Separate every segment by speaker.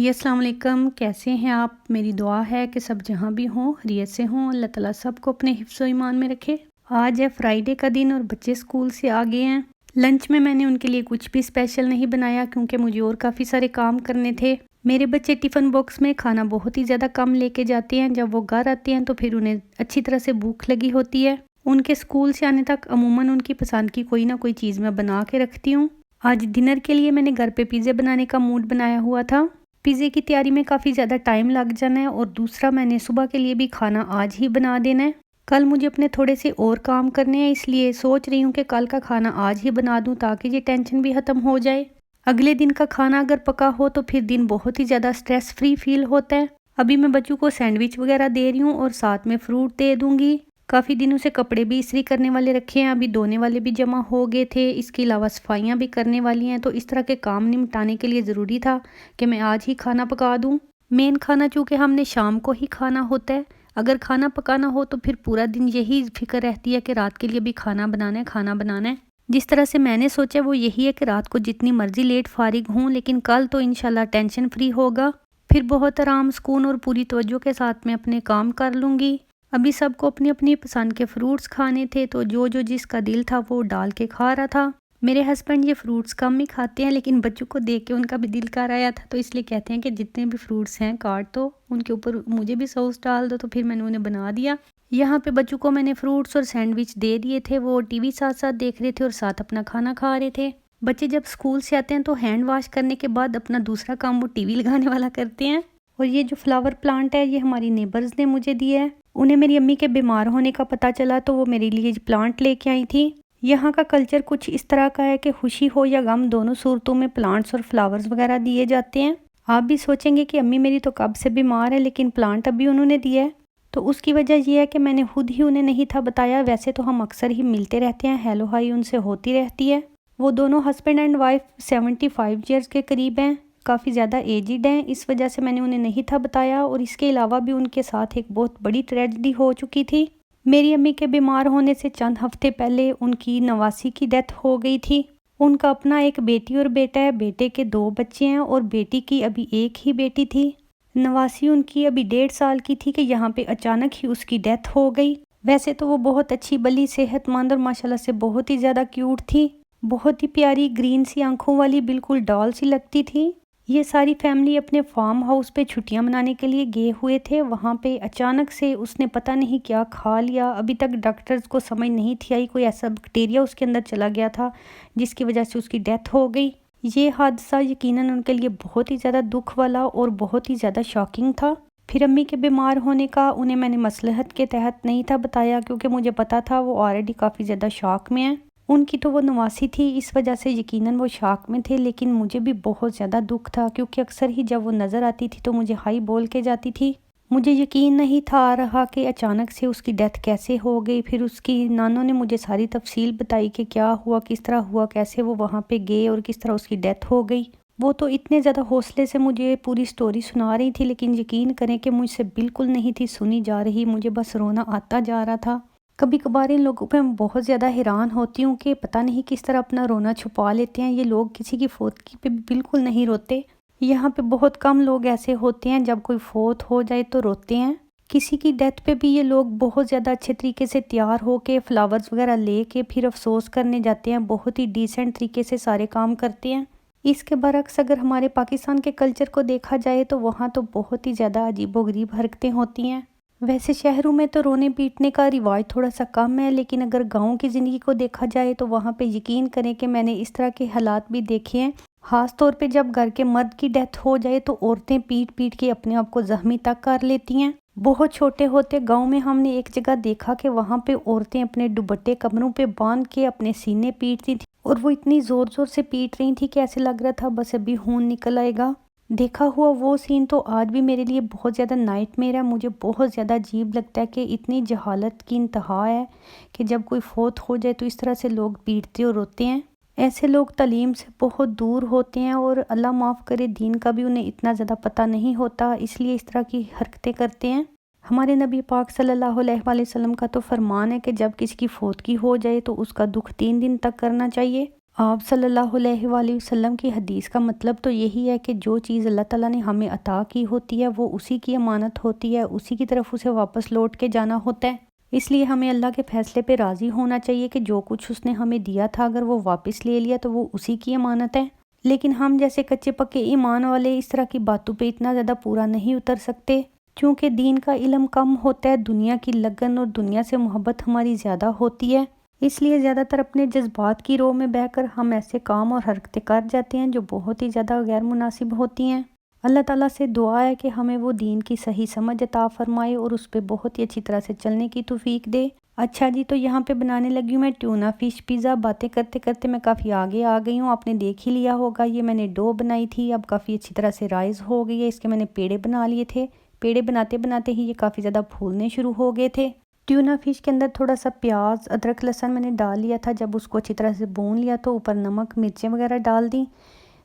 Speaker 1: जी अस्सलाम वालेकुम। कैसे हैं आप? मेरी दुआ है कि सब जहाँ भी हों खैरियत से हों। अल्लाह ताला सबको अपने हिफ्ज़ व ईमान में रखे। आज है फ्राइडे का दिन और बच्चे स्कूल से आ गए हैं। लंच में मैंने उनके लिए कुछ भी स्पेशल नहीं बनाया क्योंकि मुझे और काफ़ी सारे काम करने थे। मेरे बच्चे टिफ़िन बॉक्स में खाना बहुत ही ज़्यादा कम लेके जाते हैं। जब वो घर आते हैं तो फिर उन्हें अच्छी तरह से भूख लगी होती है। उनके स्कूल से आने तक अमूमन उनकी पसंद की कोई ना कोई चीज़ मैं बना के रखती हूँ। आज डिनर के लिए मैंने घर पे पिज़्ज़ा बनाने का मूड बनाया हुआ था। पिज़्ज़े की तैयारी में काफ़ी ज़्यादा टाइम लग जाना है और दूसरा मैंने सुबह के लिए भी खाना आज ही बना देना है। कल मुझे अपने थोड़े से और काम करने हैं, इसलिए सोच रही हूँ कि कल का खाना आज ही बना दूँ ताकि ये टेंशन भी ख़त्म हो जाए। अगले दिन का खाना अगर पका हो तो फिर दिन बहुत ही ज़्यादा स्ट्रेस फ्री फील होता है। अभी मैं बच्चों को सैंडविच वगैरह दे रही हूँ और साथ में फ्रूट दे दूँगी। काफ़ी दिनों से कपड़े भी इस्त्री करने वाले रखे हैं, अभी धोने वाले भी जमा हो गए थे। इसके अलावा सफाइयाँ भी करने वाली हैं, तो इस तरह के काम निपटाने के लिए ज़रूरी था कि मैं आज ही खाना पका दूँ। मेन खाना चूँकि हमने शाम को ही खाना होता है, अगर खाना पकाना हो तो फिर पूरा दिन यही फ़िक्र रहती है कि रात के लिए भी खाना बनाना है, खाना बनाना है। जिस तरह से मैंने सोचा वो यही है कि रात को जितनी मर्ज़ी लेट फारिग हूँ, लेकिन कल तो इंशाल्लाह टेंशन फ्री होगा। फिर बहुत आराम, सुकून और पूरी तवज्जो के साथ मैं अपने काम कर लूँगी। अभी सबको अपनी अपनी पसंद के फ्रूट्स खाने थे, तो जो जो जिसका दिल था वो डाल के खा रहा था। मेरे हस्बैंड ये फ्रूट्स कम ही खाते हैं, लेकिन बच्चों को देख के उनका भी दिल कर आया था, तो इसलिए कहते हैं कि जितने भी फ्रूट्स हैं काट दो, उनके ऊपर मुझे भी सॉस डाल दो। तो फिर मैंने उन्हें बना दिया। यहाँ पे बच्चों को मैंने फ्रूट्स और सैंडविच दे दिए थे। वो टीवी साथ साथ देख रहे थे और साथ अपना खाना खा रहे थे। बच्चे जब स्कूल से आते हैं तो हैंड वॉश करने के बाद अपना दूसरा काम वो टीवी लगाने वाला करते हैं। और ये जो फ्लावर प्लांट है ये हमारी नेबर्स ने मुझे दिया है। उन्हें मेरी अम्मी के बीमार होने का पता चला तो वो मेरे लिए प्लांट लेके आई थी। यहाँ का कल्चर कुछ इस तरह का है कि खुशी हो या गम दोनों सूरतों में प्लांट्स और फ्लावर्स वगैरह दिए जाते हैं। आप भी सोचेंगे कि अम्मी मेरी तो कब से बीमार है, लेकिन प्लांट अभी उन्होंने दिया है। तो उसकी वजह यह है कि मैंने खुद ही उन्हें नहीं था बताया। वैसे तो हम अक्सर ही मिलते रहते हैं, हेलो हाई उनसे होती रहती है। वो दोनों हस्बैंड एंड वाइफ 75 ईयर्स के करीब हैं, काफ़ी ज़्यादा एजिड हैं। इस वजह से मैंने उन्हें नहीं था बताया। और इसके अलावा भी उनके साथ एक बहुत बड़ी ट्रेजेडी हो चुकी थी। मेरी अम्मी के बीमार होने से चंद हफ्ते पहले उनकी नवासी की डेथ हो गई थी। उनका अपना एक बेटी और बेटा है। बेटे के 2 बच्चे हैं और बेटी की अभी एक ही बेटी थी। नवासी उनकी अभी 1.5 साल की थी कि यहाँ पे अचानक ही उसकी डेथ हो गई। वैसे तो वो बहुत अच्छी भली सेहतमंद और माशाल्लाह से बहुत ही ज़्यादा क्यूट थी। बहुत ही प्यारी ग्रीन सी आंखों वाली, बिल्कुल डॉल सी लगती थी। ये सारी फैमिली अपने फार्म हाउस पे छुट्टियां मनाने के लिए गए हुए थे। वहाँ पे अचानक से उसने पता नहीं क्या खा लिया। अभी तक डॉक्टर्स को समझ नहीं थी आई, कोई ऐसा बैक्टीरिया उसके अंदर चला गया था जिसकी वजह से उसकी डेथ हो गई। ये हादसा यकीनन उनके लिए बहुत ही ज़्यादा दुख वाला और बहुत ही ज़्यादा शॉकिंग था। फिर अम्मी के बीमार होने का उन्हें मैंने मसलहत के तहत नहीं था बताया, क्योंकि मुझे पता था वो ऑलरेडी काफ़ी ज़्यादा शॉक में है। उनकी तो वो नवासी थी, इस वजह से यकीनन वो शॉक में थे। लेकिन मुझे भी बहुत ज़्यादा दुख था, क्योंकि अक्सर ही जब वो नज़र आती थी तो मुझे हाई बोल के जाती थी। मुझे यकीन नहीं था आ रहा कि अचानक से उसकी डेथ कैसे हो गई। फिर उसकी नानों ने मुझे सारी तफसील बताई कि क्या हुआ, किस तरह हुआ, कैसे वो वहाँ पे गए और किस तरह उसकी डेथ हो गई। वो तो इतने ज़्यादा हौसले से मुझे पूरी स्टोरी सुना रही थी, लेकिन यकीन करें कि मुझसे बिल्कुल नहीं थी सुनी जा रही। मुझे बस रोना आता जा रहा था। कभी कभार इन लोगों पे मैं बहुत ज़्यादा हैरान होती हूँ कि पता नहीं किस तरह अपना रोना छुपा लेते हैं। ये लोग किसी की फोतगी पे भी बिल्कुल नहीं रोते। यहाँ पे बहुत कम लोग ऐसे होते हैं जब कोई फोत हो जाए तो रोते हैं। किसी की डेथ पे भी ये लोग बहुत ज़्यादा अच्छे तरीके से तैयार होके फ्लावर्स वगैरह लेके फिर अफसोस करने जाते हैं। बहुत ही डिसेंट तरीके से सारे काम करते हैं। इसके बरक्स अगर हमारे पाकिस्तान के कल्चर को देखा जाए तो वहाँ तो बहुत ही ज़्यादा अजीबोगरीब हरकतें होती हैं। वैसे शहरों में तो रोने पीटने का रिवाज थोड़ा सा कम है, लेकिन अगर गांव की ज़िंदगी को देखा जाए तो वहाँ पे यकीन करें कि मैंने इस तरह के हालात भी देखे हैं। ख़ास तौर पे जब घर के मर्द की डेथ हो जाए तो औरतें पीट पीट के अपने आप को जख्मी तक कर लेती हैं। बहुत छोटे होते गांव में हमने एक जगह देखा कि वहाँ पे औरतें अपने दुपट्टे कमरों पे बांध के अपने सीने पीटती थी, और वो इतनी ज़ोर ज़ोर से पीट रही थी कि ऐसे लग रहा था बस अभी खून निकल आएगा। देखा हुआ वो सीन तो आज भी मेरे लिए बहुत ज़्यादा नाइटमेयर है। मुझे बहुत ज़्यादा अजीब लगता है कि इतनी जहालत की इंतहा है कि जब कोई फोत हो जाए तो इस तरह से लोग पीटते और रोते हैं। ऐसे लोग तालीम से बहुत दूर होते हैं और अल्लाह माफ़ करे दीन का भी उन्हें इतना ज़्यादा पता नहीं होता, इसलिए इस तरह की हरकतें करते हैं। हमारे नबी पाक सल्लल्लाहु अलैहि वसल्लम का तो फरमान है कि जब किसी की फोतगी हो जाए तो उसका दुख 3 दिन तक करना चाहिए। आप सल्लल्लाहु अलैहि वसल्लम की हदीस का मतलब तो यही है कि जो चीज़ अल्लाह ताला ने हमें अता की होती है वो उसी की अमानत होती है, उसी की तरफ उसे वापस लौट के जाना होता है। इसलिए हमें अल्लाह के फ़ैसले पे राज़ी होना चाहिए कि जो कुछ उसने हमें दिया था अगर वो वापस ले लिया तो वो उसी की अमानत है। लेकिन हम जैसे कच्चे पक्के ईमान वाले इस तरह की बातों पे इतना ज़्यादा पूरा नहीं उतर सकते, क्योंकि दीन का इल्म कम होता है, दुनिया की लगन और दुनिया से मोहब्बत हमारी ज़्यादा होती है। इसलिए ज़्यादातर अपने जज्बात की रो में बहकर हम ऐसे काम और हरकतें कर जाते हैं जो बहुत ही ज़्यादा गैर मुनासिब होती हैं। अल्लाह ताला से दुआ है कि हमें वो दीन की सही समझ अता फरमाए और उस पर बहुत ही अच्छी तरह से चलने की तौफीक दे। अच्छा जी, तो यहाँ पे बनाने लगी हूँ मैं ट्यूना फ़िश पिज़्ज़ा। बातें करते करते मैं काफ़ी आगे आ गई हूँ, आपने देख ही लिया होगा। ये मैंने डो बनाई थी, अब काफ़ी अच्छी तरह से राइज़ हो गई है। इसके मैंने पेड़े बना लिए थे। पेड़े बनाते बनाते ही ये काफ़ी ज़्यादा फूलने शुरू हो गए थे। ट्यूना फ़िश के अंदर थोड़ा सा प्याज, अदरक, लहसुन मैंने डाल लिया था। जब उसको अच्छी तरह से भून लिया तो ऊपर नमक, मिर्चें वगैरह डाल दी,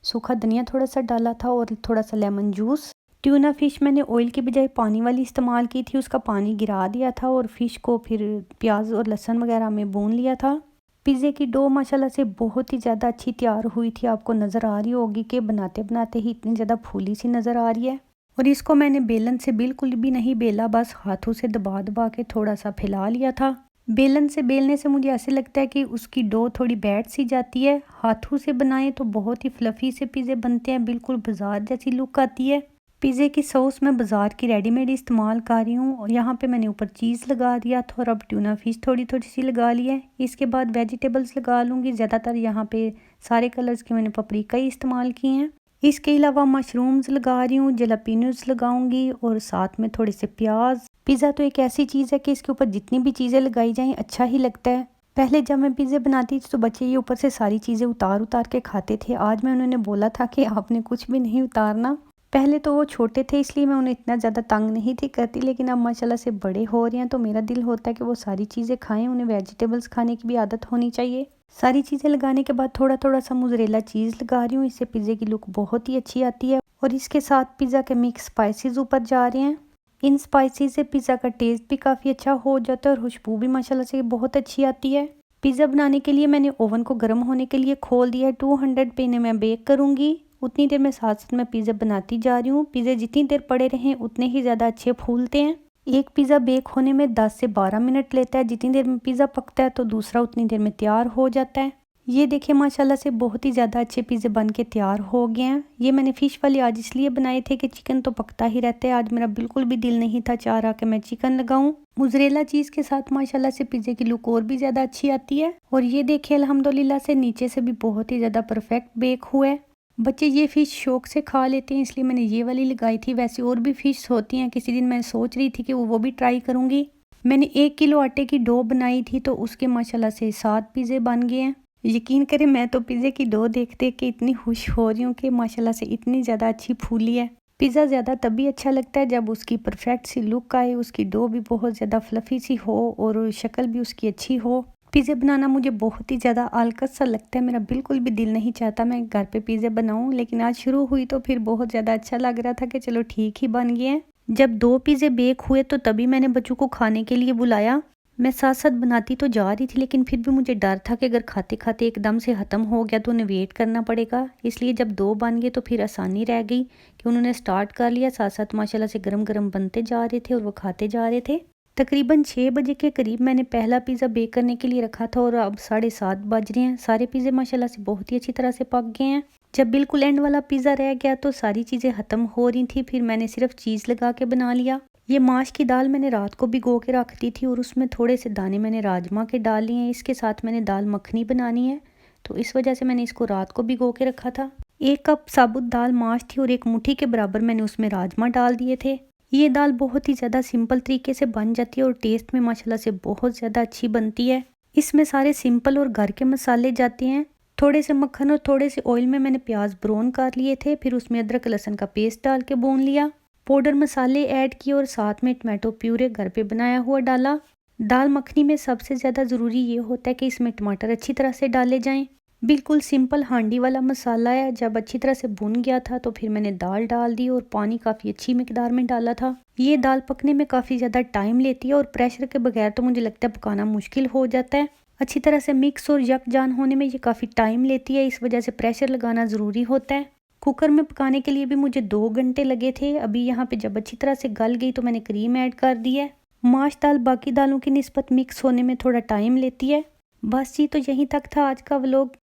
Speaker 1: सूखा धनिया थोड़ा सा डाला था और थोड़ा सा लेमन जूस। ट्यूना फ़िश मैंने ऑयल की बजाय पानी वाली इस्तेमाल की थी, उसका पानी गिरा दिया था और फ़िश को फिर प्याज और लहसुन वगैरह में भून लिया था। पिज़्ज़े की डो माशाल्लाह से बहुत ही ज़्यादा अच्छी तैयार हुई थी। आपको नज़र आ रही होगी कि बनाते बनाते ही इतनी ज़्यादा फूली सी नज़र आ रही है। और इसको मैंने बेलन से बिल्कुल भी नहीं बेला, बस हाथों से दबा दबा के थोड़ा सा फैला लिया था। बेलन से बेलने से मुझे ऐसे लगता है कि उसकी डो थोड़ी बैठ सी जाती है। हाथों से बनाएं तो बहुत ही फ्लफ़ी से पिज़्ज़े बनते हैं, बिल्कुल बाजार जैसी लुक आती है। पिज़्ज़े की सॉस मैं बाज़ार की रेडीमेड इस्तेमाल कर रही हूँ और यहाँ पे मैंने ऊपर चीज़ लगा दिया था और अब ट्यूना फ़िश थोड़ी थोड़ी सी लगा ली है। इसके बाद वेजिटेबल्स लगा लूँगी। ज़्यादातर यहाँ पे सारे कलर्स के मैंने पपरिका ही इस्तेमाल किए हैं। इसके अलावा मशरूम्स लगा रही हूँ, जलापिनोज लगाऊंगी और साथ में थोड़े से प्याज। पिज़्ज़ा तो एक ऐसी चीज़ है कि इसके ऊपर जितनी भी चीज़ें लगाई जाएं अच्छा ही लगता है। पहले जब मैं पिज़्ज़े बनाती थी तो बच्चे ये ऊपर से सारी चीज़ें उतार उतार के खाते थे। आज मैं उन्होंने बोला था कि आपने कुछ भी नहीं उतारना। पहले तो वो छोटे थे इसलिए मैं उन्हें इतना ज़्यादा तंग नहीं थी करती, लेकिन अब माशाल्लाह से बड़े हो रहे हैं तो मेरा दिल होता है कि वो सारी चीज़ें खाएं। उन्हें वेजिटेबल्स खाने की भी आदत होनी चाहिए। सारी चीज़ें लगाने के बाद थोड़ा थोड़ा सा मोज़रेला चीज़ लगा रही हूँ, इससे पिज़्ज़े की लुक बहुत ही अच्छी आती है। और इसके साथ पिज़्ज़ा के मिक्स स्पाइसेस ऊपर जा रहे हैं। इन स्पाइसेस से पिज़्ज़ा का टेस्ट भी काफ़ी अच्छा हो जाता है और खुशबू भी माशाल्लाह से बहुत अच्छी आती है। पिज़्ज़ा बनाने के लिए मैंने ओवन को गर्म होने के लिए खोल दिया है। 200 पे इन्हें मैं बेक करूँगी। उतनी देर में साथ साथ मैं पिज़्ज़ा बनाती जा रही हूँ। पिज़्ज़ा जितनी देर पड़े रहें उतने ही ज़्यादा अच्छे फूलते हैं। एक पिज़्ज़ा बेक होने में 10 से 12 मिनट लेता है। जितनी देर में पिज़्ज़ा पकता है तो दूसरा उतनी देर में तैयार हो जाता है। ये देखिए माशाल्लाह से बहुत ही ज़्यादा अच्छे पिज़्ज़े बन के तैयार हो गए हैं। ये मैंने फ़िश वाले आज इसलिए बनाए थे कि चिकन तो पकता ही रहता है। आज मेरा बिल्कुल भी दिल नहीं था, चाह रहा कि मैं चिकन लगाऊं। मोज़रेला चीज़ के साथ माशाल्लाह से पिज़्ज़े की लुक और भी ज़्यादा अच्छी आती है। और ये देखिए अल्हम्दुलिल्लाह से नीचे से भी बहुत ही ज़्यादा परफेक्ट बेक हुआ है। बच्चे ये फ़िश शौक से खा लेते हैं इसलिए मैंने ये वाली लगाई थी। वैसे और भी फ़िश होती हैं, किसी दिन मैं सोच रही थी कि वो भी ट्राई करूँगी। मैंने 1 किलो आटे की डो बनाई थी तो उसके माशाल्लाह से 7 पिज़्ज़े बन गए हैं। यकीन करें मैं तो पिज़्ज़े की डो देख देख के इतनी खुश हो रही हूँ कि माशाल्लाह से इतनी ज़्यादा अच्छी फूली है। पिज़्ज़ा ज़्यादा तभी अच्छा लगता है जब उसकी परफेक्ट सी लुक आए, उसकी डो भी बहुत ज़्यादा फ्लफ़ी सी हो और शक्ल भी उसकी अच्छी हो। पिज़्ज़े बनाना मुझे बहुत ही ज़्यादा आलकस सा लगता है। मेरा बिल्कुल भी दिल नहीं चाहता मैं घर पे पिज़्ज़े बनाऊँ, लेकिन आज शुरू हुई तो फिर बहुत ज़्यादा अच्छा लग रहा था कि चलो ठीक ही बन गए हैं। जब 2 पिज़्ज़े बेक हुए तो तभी मैंने बच्चों को खाने के लिए बुलाया। मैं साथ साथ बनाती तो जा रही थी लेकिन फिर भी मुझे डर था कि अगर खाते खाते एकदम से ख़त्म हो गया तो उन्हें वेट करना पड़ेगा। इसलिए जब 2 बन गए तो फिर आसानी रह गई कि उन्होंने स्टार्ट कर लिया, साथ साथ माशाल्लाह से गरम गरम बनते जा रहे थे और वो खाते जा रहे थे। तकरीबन 6 बजे के करीब मैंने पहला पिज़्ज़ा बेक करने के लिए रखा था और अब 7:30 बज रहे हैं। सारे पिज़्ज़े माशाल्लाह से बहुत ही अच्छी तरह से पक गए हैं। जब बिल्कुल एंड वाला पिज़्ज़ा रह गया तो सारी चीज़ें ख़त्म हो रही थी, फिर मैंने सिर्फ चीज़ लगा के बना लिया। ये माश की दाल मैंने रात को भिगो के रख दी थी और उसमें थोड़े से दाने मैंने राजमा के डाल लिए हैं। इसके साथ मैंने दाल मखनी बनानी है तो इस वजह से मैंने इसको रात को भिगो के रखा था। 1 कप साबुत दाल माश थी और 1 मुट्ठी के बराबर मैंने उसमें राजमा डाल दिए थे। ये दाल बहुत ही ज़्यादा सिंपल तरीके से बन जाती है और टेस्ट में माशाल्लाह से बहुत ज़्यादा अच्छी बनती है। इसमें सारे सिंपल और घर के मसाले जाते हैं। थोड़े से मक्खन और थोड़े से ऑयल में मैंने प्याज ब्राउन कर लिए थे, फिर उसमें अदरक लहसुन का पेस्ट डाल के भून लिया। पाउडर मसाले ऐड किए और साथ में टमाटो प्यूरे घर पे बनाया हुआ डाला। दाल मखनी में सबसे ज़्यादा ज़रूरी ये होता है कि इसमें टमाटर अच्छी तरह से डाले जाएं। बिल्कुल सिंपल हांडी वाला मसाला है। जब अच्छी तरह से भुन गया था तो फिर मैंने दाल डाल दी और पानी काफ़ी अच्छी मिकदार में डाला था। ये दाल पकने में काफ़ी ज़्यादा टाइम लेती है और प्रेशर के बगैर तो मुझे लगता है पकाना मुश्किल हो जाता है। अच्छी तरह से मिक्स और यकजान होने में ये काफ़ी टाइम लेती है, इस वजह से प्रेशर लगाना ज़रूरी होता है। कुकर में पकाने के लिए भी मुझे 2 घंटे लगे थे। अभी यहाँ पे जब अच्छी तरह से गल गई तो मैंने क्रीम ऐड कर दी है। माश दाल बाकी दालों की निस्बत मिक्स होने में थोड़ा टाइम लेती है। बस जी, तो यहीं तक था आज का व्लॉग।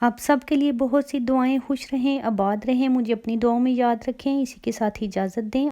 Speaker 1: आप सबके लिए बहुत सी दुआएं, खुश रहें, आबाद रहें, मुझे अपनी दुआओं में याद रखें। इसी के साथ ही इजाज़त दें।